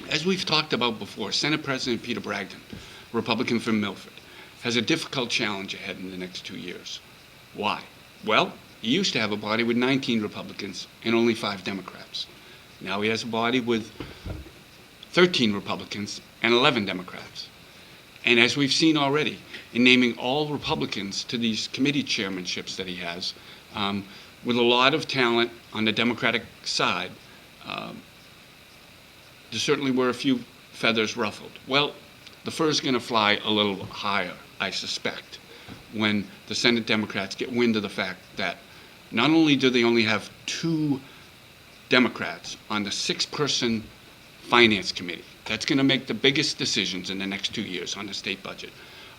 As we've talked about before, Senate President Peter Bragdon, Republican from Milford, has a difficult challenge ahead in the next 2 years. Why? Well, he used to have a body with 19 Republicans and only 5 Democrats. Now he has a body with 13 Republicans and 11 Democrats. And as we've seen already, in naming all Republicans to these committee chairmanships that he has, with a lot of talent on the Democratic side, there certainly were a few feathers ruffled. Well, the fur's going to fly a little higher, I suspect, when the Senate Democrats get wind of the fact that not only do they only have 2 Democrats on the 6-person Finance Committee, that's going to make the biggest decisions in the next 2 years on the state budget,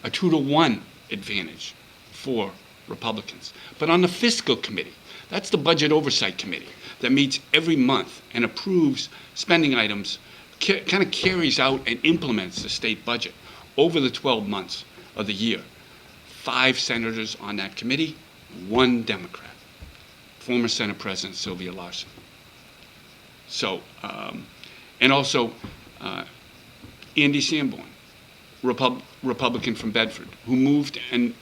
a 2-to-1 advantage for Republicans. But on the Fiscal Committee, that's the Budget Oversight Committee that meets every month and approves spending items, kind of carries out and implements the state budget over the 12 months of the year. 5 senators on that committee, 1 Democrat, former Senate President Sylvia Larson. So, and also Andy Sanborn, Republican from Bedford, who moved and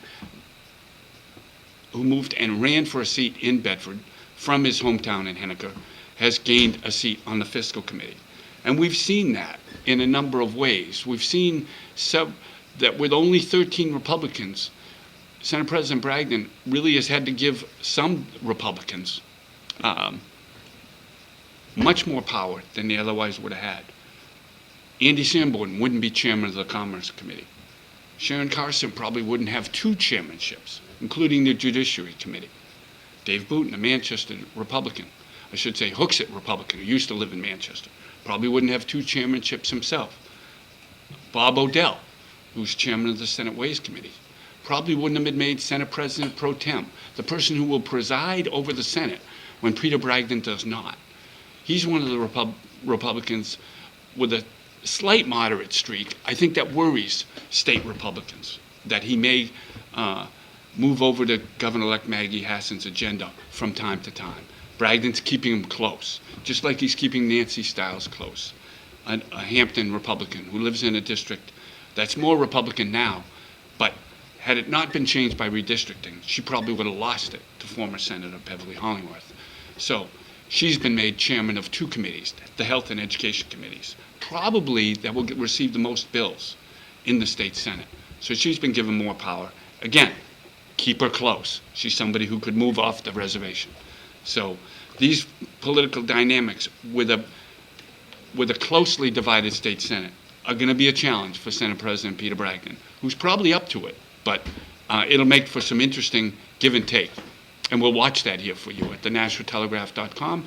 ran for a seat in Bedford from his hometown in Henniker, has gained a seat on the Fiscal Committee. And we've seen that in a number of ways. We've seen that with only 13 Republicans, Senate President Bragdon really has had to give some Republicans much more power than they otherwise would have had. Andy Sanborn wouldn't be chairman of the Commerce Committee. Sharon Carson probably wouldn't have 2 chairmanships, including the Judiciary Committee. Dave Booten, a Manchester Republican, I should say Hooksett Republican, who used to live in Manchester, probably wouldn't have 2 chairmanships himself. Bob Odell, who's chairman of the Senate Ways Committee, probably wouldn't have been made Senate President pro tem, the person who will preside over the Senate when Peter Bragdon does not. He's one of the Republicans with a slight moderate streak, I think, that worries state Republicans, that he may move over to Governor-elect Maggie Hassan's agenda from time to time. Bragdon's keeping him close, just like he's keeping Nancy Stiles close, a Hampton Republican who lives in a district that's more Republican now, but had it not been changed by redistricting, she probably would have lost it to former Senator Beverly Hollingworth. So she's been made chairman of 2 committees, the Health and Education Committees, probably that will receive the most bills in the state Senate. So she's been given more power. Again, keep her close. She's somebody who could move off the reservation. So these political dynamics with a closely divided state Senate are going to be a challenge for Senate President Peter Bragdon, who's probably up to it, but it'll make for some interesting give and take. And we'll watch that here for you at thenashvilltelegraph.com